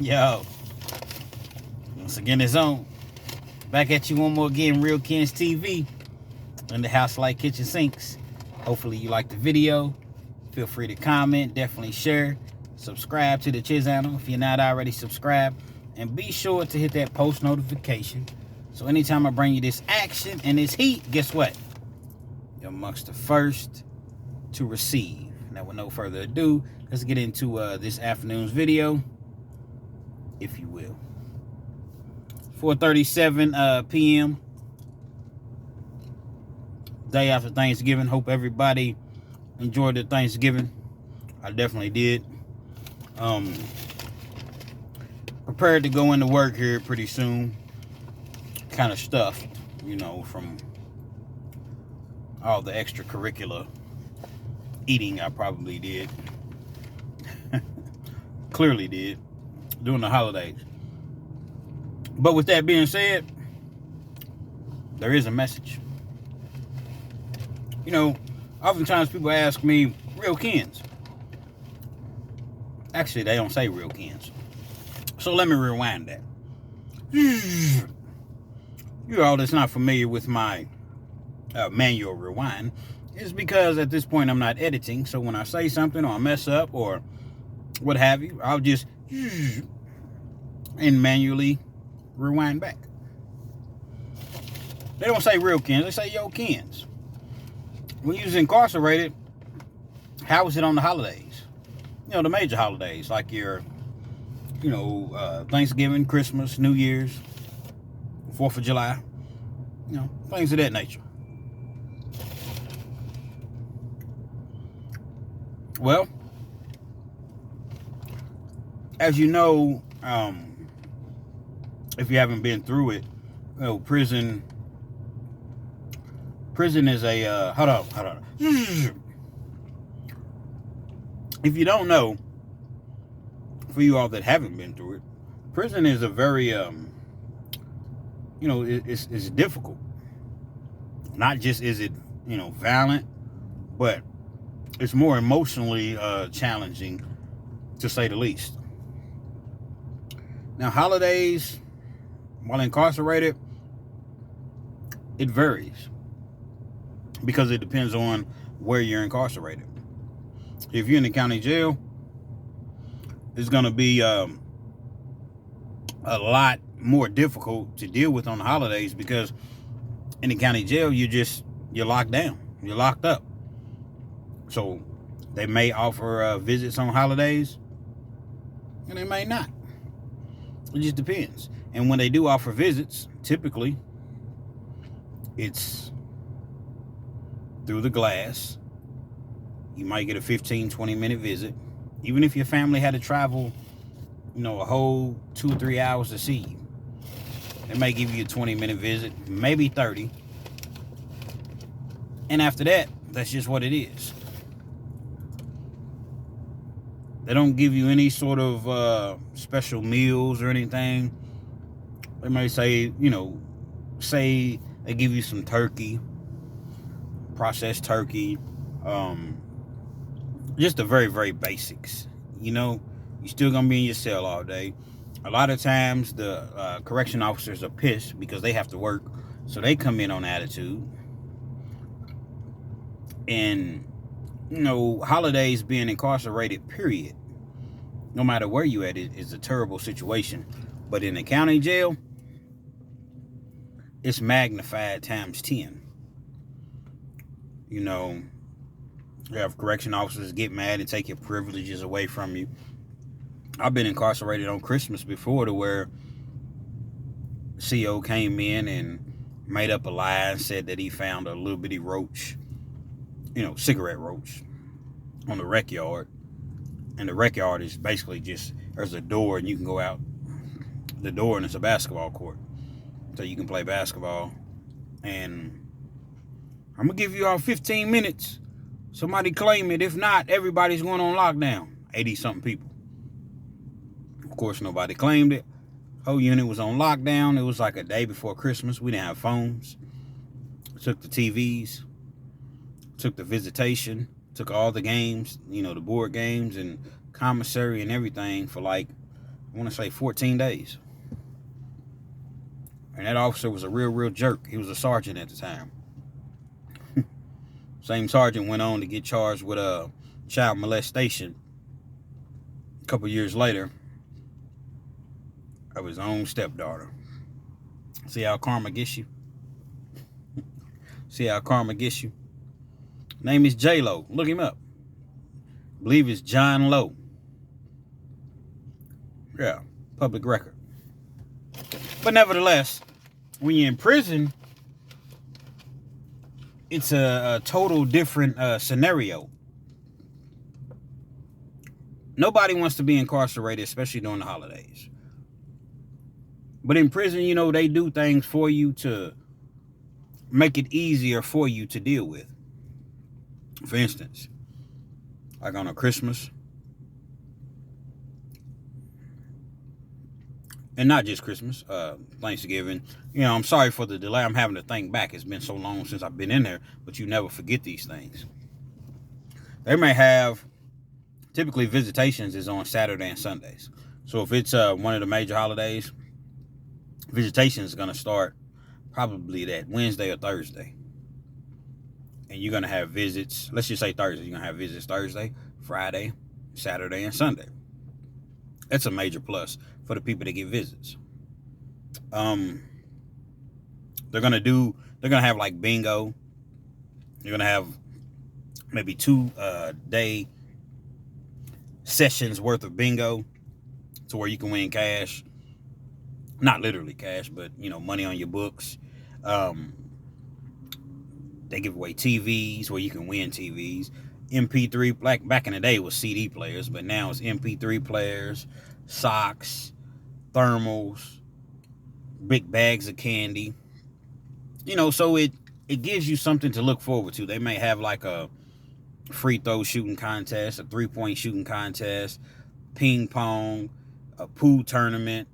Yo, once again, it's on. Back at you one more again, Real Kens TV, in the House Like Kitchen Sinks. Hopefully you like the video. Feel free to comment, definitely share, subscribe to the channel if you're not already subscribed, and be sure to hit that post notification. So anytime I bring you this action and this heat, guess what? You're amongst the first to receive. Now, with no further ado, let's get into this afternoon's video, if you will. 4:37 p.m. day after Thanksgiving. Hope everybody enjoyed their Thanksgiving. I definitely did. Prepared to go into work here pretty soon. Kind of stuffed, from all the extracurricular eating I probably did. Clearly did during the holidays. But with that being said, there is a message. Oftentimes people ask me, Real Kens. Actually, they don't say Real Kens. So let me rewind that. You all that's not familiar with my manual rewind is because at this point I'm not editing. So when I say something or I mess up or what have you, I'll just and manually rewind back. They don't say Real Kens, they say Yo Kens. When you was incarcerated, how was it on the holidays? The major holidays like your, Thanksgiving, Christmas, New Year's, 4th of July, things of that nature. Well, as you know, if you haven't been through it, prison is a hold on. If you don't know, for you all that haven't been through it, prison is a very it's difficult. Not just is it violent, but it's more emotionally challenging, to say the least. Now, holidays, while incarcerated, it varies because it depends on where you're incarcerated. If you're in the county jail, it's going to be a lot more difficult to deal with on the holidays because in the county jail, you're locked down. You're locked up. So they may offer visits on holidays and they may not. It just depends. And when they do offer visits, typically it's through the glass. You might get a 15, 20-minute visit. Even if your family had to travel, a whole 2 or 3 hours to see you, they may give you a 20-minute visit, maybe 30. And after that, that's just what it is. They don't give you any sort of special meals or anything. They may say, say they give you some turkey, processed turkey, just the very, very basics. You're still going to be in your cell all day. A lot of times the correction officers are pissed because they have to work. So they come in on attitude. And, holidays being incarcerated, period, no matter where you at, it is a terrible situation. But in the county jail, it's magnified times 10. You have correction officers get mad and take your privileges away from you. I've been incarcerated on Christmas before to where CO came in and made up a lie and said that he found a little bitty roach, cigarette roach, on the rec yard. And the rec yard is basically just, there's a door and you can go out the door and it's a basketball court. So you can play basketball. And I'm going to give you all 15 minutes. Somebody claim it. If not, everybody's going on lockdown. 80-something people. Of course, nobody claimed it. Whole unit was on lockdown. It was like a day before Christmas. We didn't have phones. Took the TVs. Took the visitation. Took all the games, the board games and commissary and everything for like I want to say 14 days. And that officer was a real jerk. He was a sergeant at the time. Same sergeant went on to get charged with child molestation a couple years later of his own stepdaughter. See how karma gets you? See how karma gets you? Name is J-Lo. Look him up. I believe it's John Lowe. Yeah, public record. But nevertheless, when you're in prison, it's a total different scenario. Nobody wants to be incarcerated, especially during the holidays. But in prison, you know, they do things for you to make it easier for you to deal with. For instance, like on a Christmas, and not just Christmas, Thanksgiving. You know, I'm sorry for the delay. I'm having to think back. It's been so long since I've been in there, but you never forget these things. They may have, typically visitations is on Saturday and Sundays. So if it's one of the major holidays, visitation is going to start probably that Wednesday or Thursday. And you're going to have visits, let's just say Thursday. You're going to have visits Thursday, Friday, Saturday, and Sunday. That's a major plus for the people that get visits. They're going to have like bingo. You're going to have maybe 2 day sessions worth of bingo to where you can win cash. Not literally cash, but, you know, money on your books. They give away TVs where you can win TVs. MP3, back in the day it was CD players, but now it's MP3 players, socks, thermals, big bags of candy. You know, so it gives you something to look forward to. They may have like a free throw shooting contest, a 3-point shooting contest, ping pong, a pool tournament,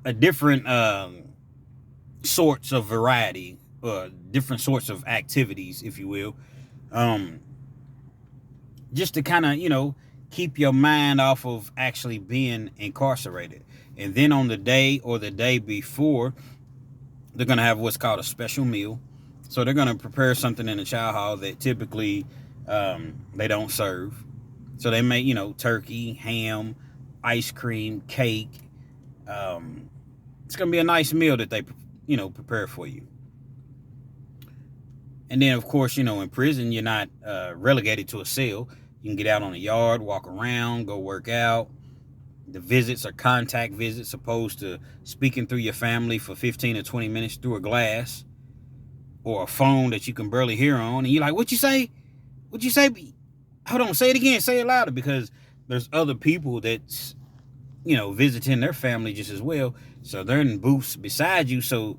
a different sorts of variety, different sorts of activities, if you will, just to kind of, you know, keep your mind off of actually being incarcerated. And then on the day or the day before, they're going to have what's called a special meal. So they're going to prepare something in the chow hall that typically they don't serve. So they make, you know, turkey, ham, ice cream, cake. It's going to be a nice meal that they, you know, prepare for you. And then, of course, you know, in prison, you're not relegated to a cell. You can get out on the yard, walk around, go work out. The visits are contact visits, opposed to speaking through your family for 15 or 20 minutes through a glass or a phone that you can barely hear on. And you're like, what you say? What you say? Hold on, say it again. Say it louder, because there's other people that's, you know, visiting their family just as well. So they're in booths beside you. So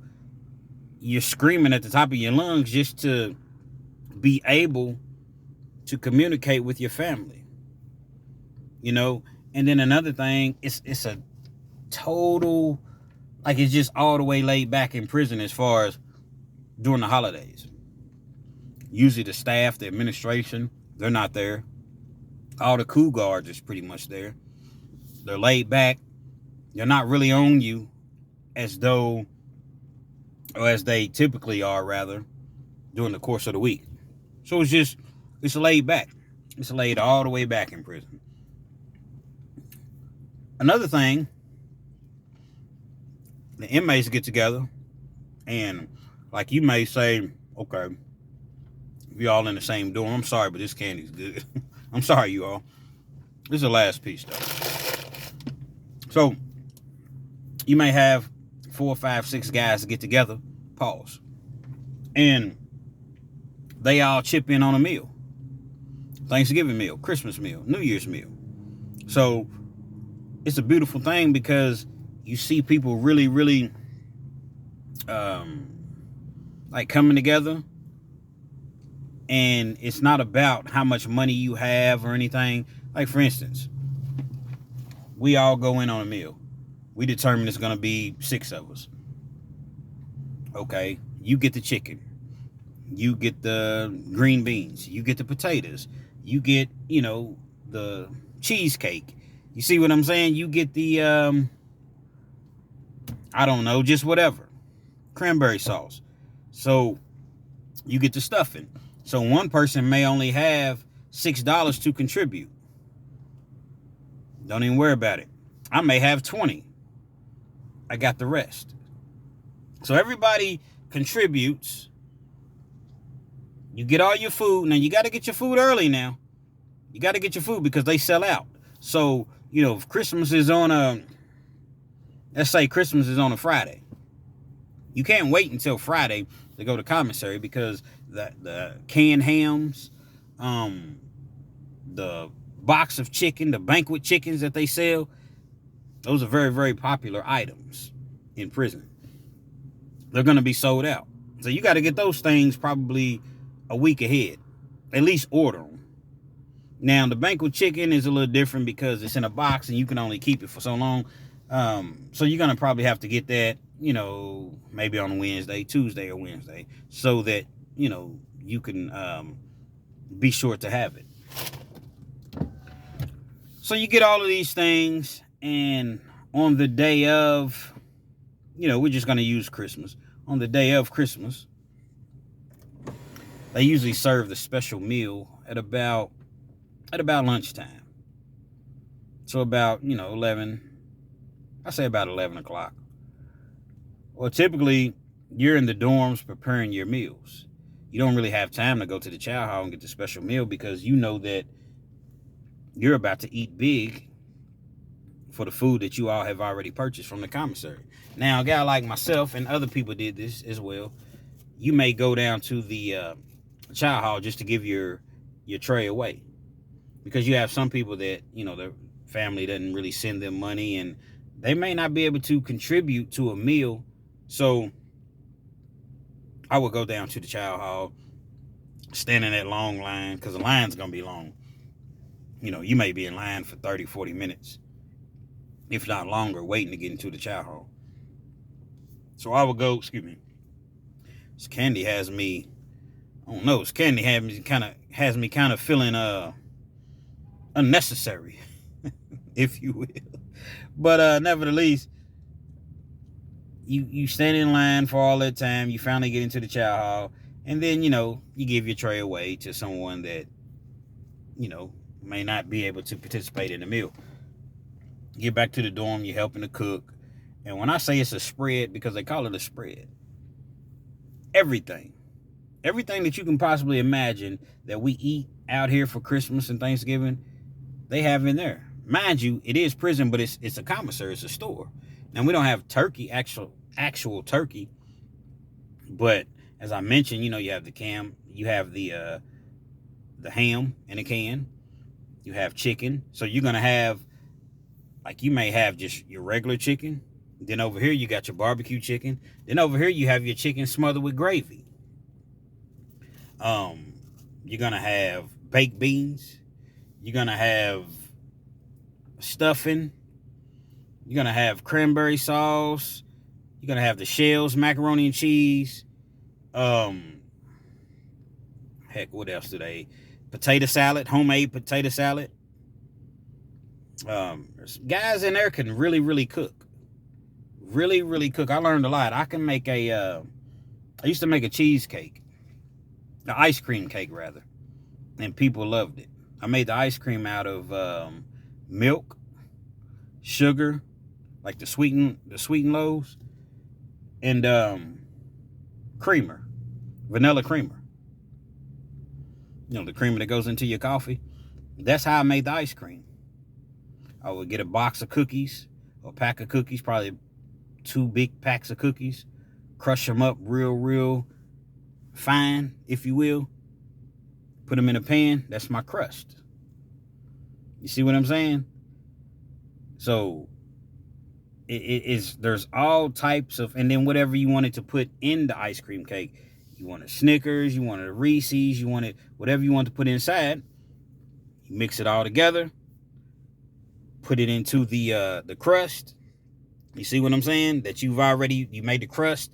you're screaming at the top of your lungs just to be able to communicate with your family, you know. And then another thing, it's a total, like, it's just all the way laid back in prison as far as during the holidays. Usually the staff, the administration, they're not there. All the cool guards is pretty much there. They're laid back. They're not really on you as though, or as they typically are, rather, during the course of the week. So it's laid back. It's laid all the way back in prison. Another thing, the inmates get together, and like you may say, okay, we all in the same dorm. I'm sorry, but this candy's good. I'm sorry, you all. This is the last piece, though. So you may have 4, 5, 6 guys get together, pause, and they all chip in on a meal. Thanksgiving meal, Christmas meal, New Year's meal. So it's a beautiful thing because you see people really, really like coming together. And it's not about how much money you have or anything. Like, for instance, we all go in on a meal. We determine it's going to be 6 of us. Okay, you get the chicken. You get the green beans. You get the potatoes. You get, you know, the cheesecake. You see what I'm saying? You get the, I don't know, just whatever. Cranberry sauce. So you get the stuffing. So one person may only have $6 to contribute. Don't even worry about it. I may have 20. I got the rest. So everybody contributes. You get all your food. Now you got to get your food early now. You got to get your food because they sell out. So, if Christmas is on let's say Christmas is on a Friday. You can't wait until Friday to go to commissary because the canned hams, the box of chicken, the banquet chickens that they sell, those are very, very popular items in prison. They're going to be sold out. So you got to get those things probably a week ahead. At least order them. Now, the banquet chicken is a little different because it's in a box and you can only keep it for so long. So you're going to probably have to get that, maybe on Wednesday, Tuesday or Wednesday, so that, you can be sure to have it. So you get all of these things, and on the day of, we're just going to use Christmas. On the day of Christmas, they usually serve the special meal at about lunchtime. So about, 11, I say about 11 o'clock. Well, typically, you're in the dorms preparing your meals. You don't really have time to go to the chow hall and get the special meal because you know that you're about to eat big for the food that you all have already purchased from the commissary. Now, a guy like myself and other people did this as well. You may go down to the chow hall just to give your tray away. Because you have some people that, their family doesn't really send them money and they may not be able to contribute to a meal. So I would go down to the chow hall, stand in that long line, because the line's going to be long. You may be in line for 30, 40 minutes, if not longer, waiting to get into the chow hall. So I would go, this candy has me, I don't know, this candy has me kind of feeling unnecessary, if you will. But nevertheless, you stand in line for all that time. You finally get into the chow hall, and then you give your tray away to someone that may not be able to participate in the meal. You get back to the dorm. You're helping to cook, and when I say it's a spread, because they call it a spread, everything that you can possibly imagine that we eat out here for Christmas and Thanksgiving, they have in there. Mind you, it is prison, but it's a commissary, it's a store. Now, we don't have turkey, actual turkey, but as I mentioned, you have you have the ham in a can, you have chicken. So you're gonna have, you may have just your regular chicken. Then over here you got your barbecue chicken. Then over here you have your chicken smothered with gravy. You're gonna have baked beans. You're gonna have stuffing. You're going to have cranberry sauce. You're going to have the shells, macaroni and cheese. Heck, what else do they? Potato salad, homemade potato salad. Guys in there can really, really cook. Really, really cook. I learned a lot. I can make I used to make a cheesecake. The ice cream cake, rather. And people loved it. I made the ice cream out of milk, sugar, like the sweetened loaves, and creamer, vanilla creamer. The creamer that goes into your coffee. That's how I made the ice cream. I would get a box of cookies, a pack of cookies, probably 2 big packs of cookies, crush them up real fine, if you will. Put them in a pan. That's my crust. You see what I'm saying? So there's all types of, and then whatever you wanted to put in the ice cream cake. You wanted Snickers, you wanted a Reese's, you wanted whatever you want to put inside. You mix it all together. Put it into the crust. You see what I'm saying? That you made the crust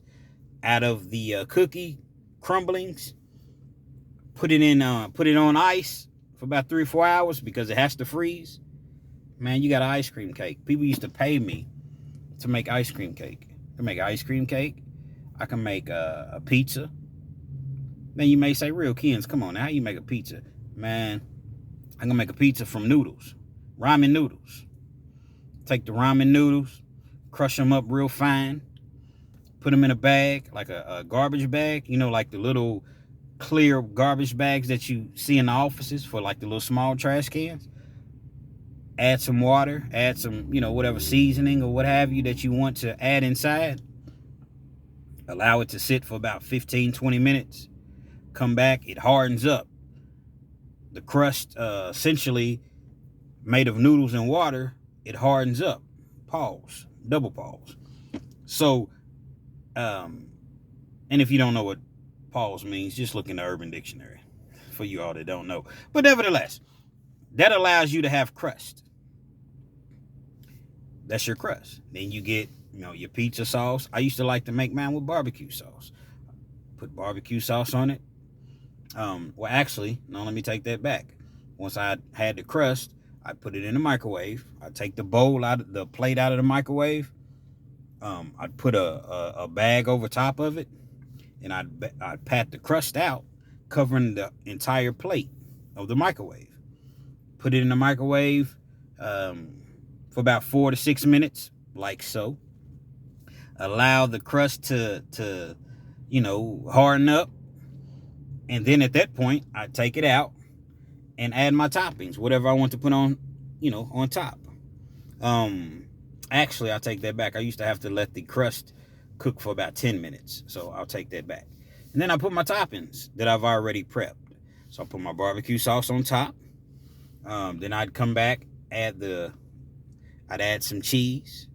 out of the cookie crumblings. Put it on ice for about 3 or 4 hours because it has to freeze. Man, you got an ice cream cake. People used to pay me to make ice cream cake. I can make ice cream cake. I can make a pizza. Then you may say, Real Kens, come on, now, how you make a pizza? Man, I'm going to make a pizza from noodles. Ramen noodles. Take the ramen noodles, crush them up real fine, put them in a bag, like a garbage bag, you know, like the little clear garbage bags that you see in the offices for like the little small trash cans. Add some water, add some, you know, whatever seasoning or what have you that you want to add inside. Allow it to sit for about 15, 20 minutes. Come back, it hardens up. The crust, essentially made of noodles and water, it hardens up. Pause. Double pause. So, and if you don't know what pause means, just look in the Urban Dictionary for you all that don't know. But nevertheless, that allows you to have crust. That's your crust. Then you get, you know, your pizza sauce. I used to like to make mine with barbecue sauce. Put barbecue sauce on it. Well, actually, no, let me take that back. Once I had the crust, I put it in the microwave. I take the bowl out of the plate out of the microwave. I'd put a bag over top of it, and I'd pat the crust out, covering the entire plate of the microwave. Put it in the microwave for about 4 to 6 minutes, like so. Allow the crust to you know, harden up. And then at that point, I take it out and add my toppings, whatever I want to put on, you know, on top. Actually, I'll take that back. I used to have to let the crust cook for about 10 minutes. So I'll take that back. And then I put my toppings that I've already prepped. So I put my barbecue sauce on top. Then I'd come back, I'd add some cheese,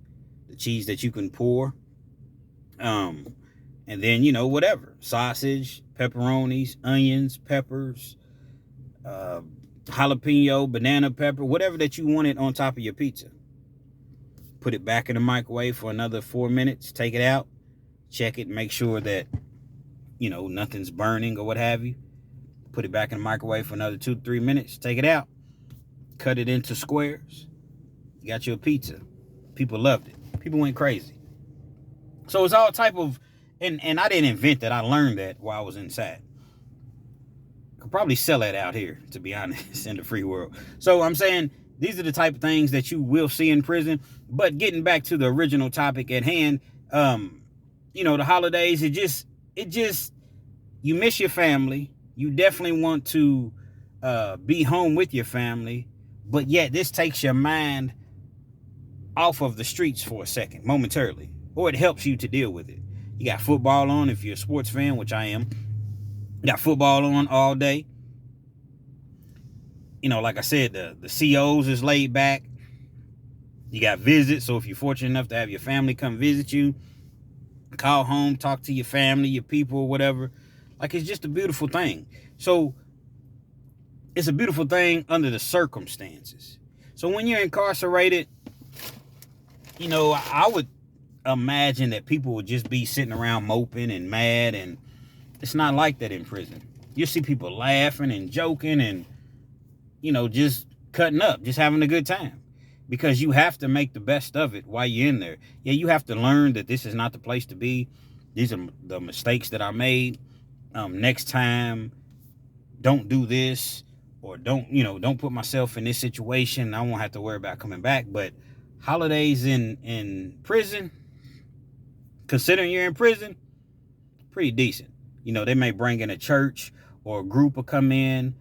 the cheese that you can pour. And then, you know, whatever, sausage, pepperonis, onions, peppers, jalapeno, banana pepper, whatever that you wanted on top of your pizza. Put it back in the microwave for another 4 minutes. Take it out, check it, make sure that, you know, nothing's burning or what have you. Put it back in the microwave for another 2 to 3 minutes. Take it out, cut it into squares. You got your pizza. People loved it. People went crazy. So it's all type of, and I didn't invent that. I learned that while I was inside. Could probably sell that out here, to be honest, in the free world. So I'm saying these are the type of things that you will see in prison. But getting back to the original topic at hand, you know, the holidays, it just, you miss your family. You definitely want to be home with your family. But yet this takes your mind off of the streets for a second, momentarily. Or it helps you to deal with it. You got football on if you're a sports fan, which I am. You got football on all day. You know, like I said, the COs is laid back. You got visits, so if you're fortunate enough to have your family come visit you, call home, talk to your family, your people, whatever. Like, it's just a beautiful thing. So, it's a beautiful thing under the circumstances. So, when you're incarcerated, you know, I would imagine that people would just be sitting around moping and mad, and it's not like that in prison. You see people laughing and joking and, you know, just cutting up, just having a good time, because you have to make the best of it while you're in there. Yeah, you have to learn that this is not the place to be. These are the mistakes that I made. Next time, don't do this, or don't put myself in this situation. I won't have to worry about coming back. But holidays in prison, considering you're in prison, pretty decent. You know, they may bring in a church or a group will come in.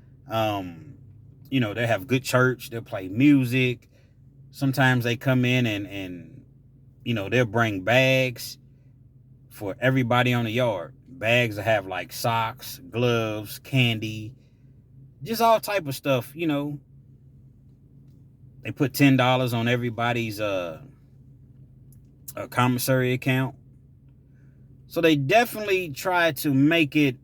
You know, they have good church. They'll play music. Sometimes they come in and you know, they'll bring bags for everybody on the yard. Bags that have like socks, gloves, candy, just all type of stuff, you know. They put $10 on everybody's commissary account. So they definitely try to make it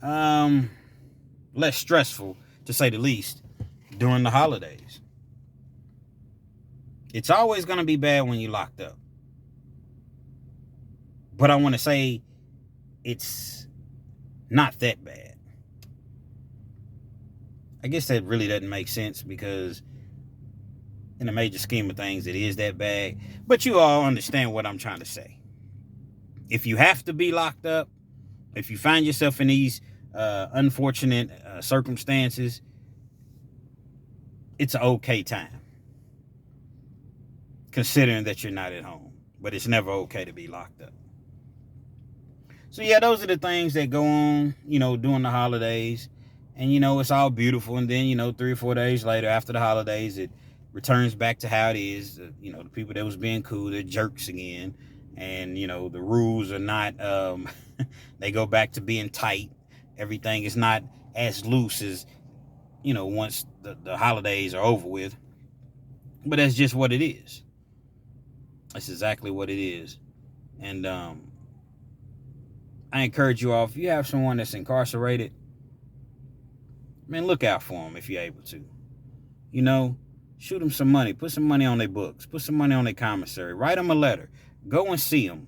less stressful, to say the least, during the holidays. It's always going to be bad when you're locked up. But I want to say it's not that bad. I guess that really doesn't make sense, because in the major scheme of things, it is that bad. But you all understand what I'm trying to say. If you have to be locked up, if you find yourself in these unfortunate circumstances, it's an okay time, considering that you're not at home. But it's never okay to be locked up. So yeah, those are the things that go on, during the holidays. And, it's all beautiful. And then, 3 or 4 days later, after the holidays, it returns back to how it is. The people that was being cool, they're jerks again. And, the rules are not, they go back to being tight. Everything is not as loose as, once the holidays are over with. But that's just what it is. That's exactly what it is. And I encourage you all, if you have someone that's incarcerated, man, look out for them if you're able to. Shoot them some money. Put some money on their books. Put some money on their commissary. Write them a letter. Go and see them.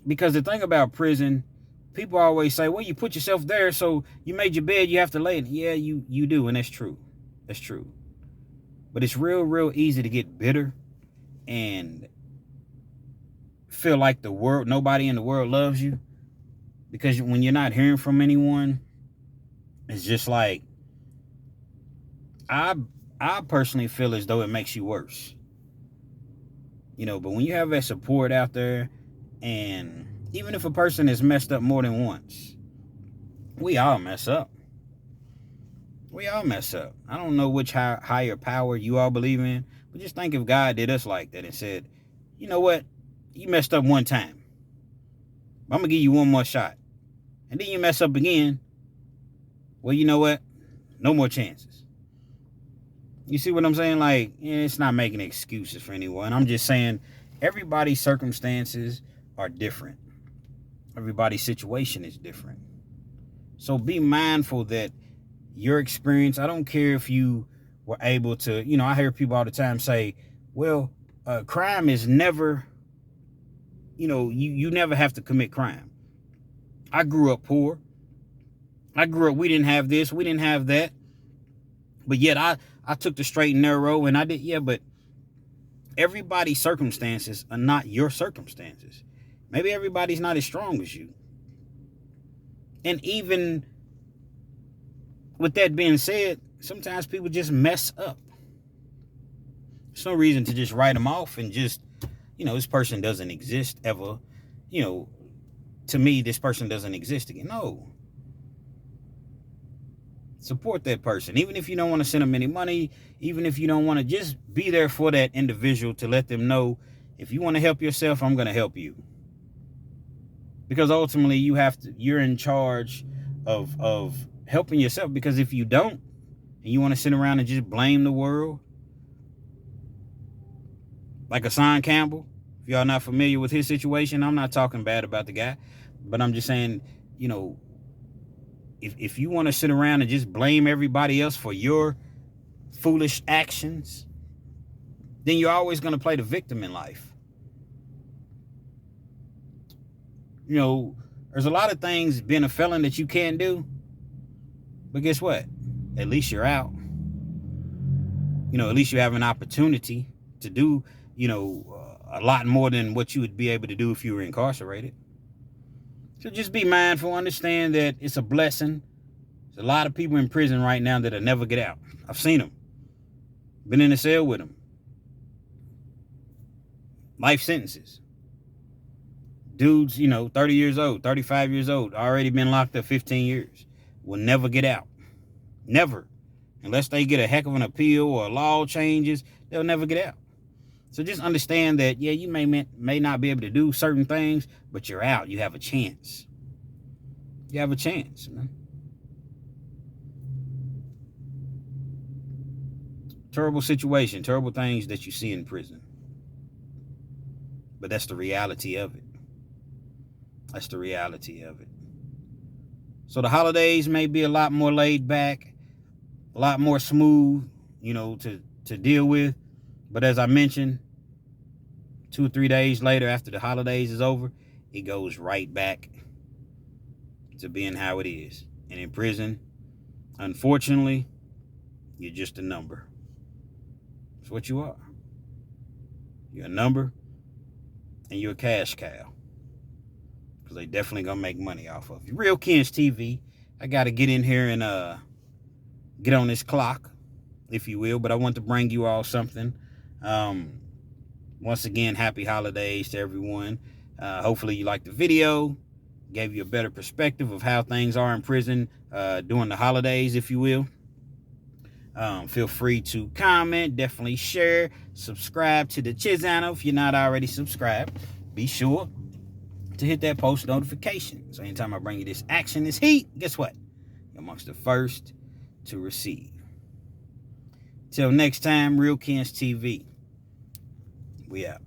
Because the thing about prison, people always say, well, you put yourself there, so you made your bed, you have to lay in it. Yeah, you do, and that's true. That's true. But it's real easy to get bitter and feel like nobody in the world loves you. Because when you're not hearing from anyone, it's just like, I personally feel as though it makes you worse. But when you have that support out there, and even if a person has messed up more than once, we all mess up. We all mess up. I don't know which higher power you all believe in, but just think if God did us like that and said, you know what? You messed up one time. I'm going to give you one more shot. And then you mess up again. Well, you know what? No more chances. You see what I'm saying? Like, it's not making excuses for anyone. I'm just saying everybody's circumstances are different. Everybody's situation is different. So be mindful that your experience, I don't care if you were able to, I hear people all the time say, well, crime is never, you never have to commit crime. I grew up poor. We didn't have this, we didn't have that. But yet I took the straight and narrow, and I did, but everybody's circumstances are not your circumstances. Maybe everybody's not as strong as you. And even with that being said, sometimes people just mess up. There's no reason to just write them off and just, this person doesn't exist ever. To me, this person doesn't exist again. No. Support that person. Even if you don't want to send them any money, even if you don't want to, just be there for that individual to let them know, if you want to help yourself, I'm going to help you. Because ultimately you're in charge of helping yourself. Because if you don't, and you want to sit around and just blame the world, like Hassan Campbell, if y'all not familiar with his situation, I'm not talking bad about the guy, but I'm just saying, if you want to sit around and just blame everybody else for your foolish actions, then you're always going to play the victim in life. There's a lot of things being a felon that you can't do, but guess what? At least you're out. At least you have an opportunity to do, a lot more than what you would be able to do if you were incarcerated. So just be mindful, understand that it's a blessing. There's a lot of people in prison right now that'll never get out. I've seen them. Been in a cell with them. Life sentences. Dudes, 30 years old, 35 years old, already been locked up 15 years. Will never get out. Never. Unless they get a heck of an appeal or a law changes, they'll never get out. So just understand that, yeah, you may not be able to do certain things, but you're out. You have a chance. You have a chance, man. Terrible situation, terrible things that you see in prison. But that's the reality of it. That's the reality of it. So the holidays may be a lot more laid back, a lot more smooth, to deal with. But as I mentioned, 2 or 3 days later, after the holidays is over, it goes right back to being how it is. And in prison, unfortunately, you're just a number. That's what you are. You're a number, and you're a cash cow. Because they definitely going to make money off of you. Real Kens TV. I got to get in here and get on this clock, if you will. But I want to bring you all something. Once again, happy holidays to everyone. Hopefully you liked the video. Gave you a better perspective of how things are in prison during the holidays, if you will. Feel free to comment, definitely share, subscribe to the channel if you're not already subscribed. Be sure to hit that post notification. So anytime I bring you this action, this heat, guess what? You're amongst the first to receive. Till next time, Real Kens TV. We out.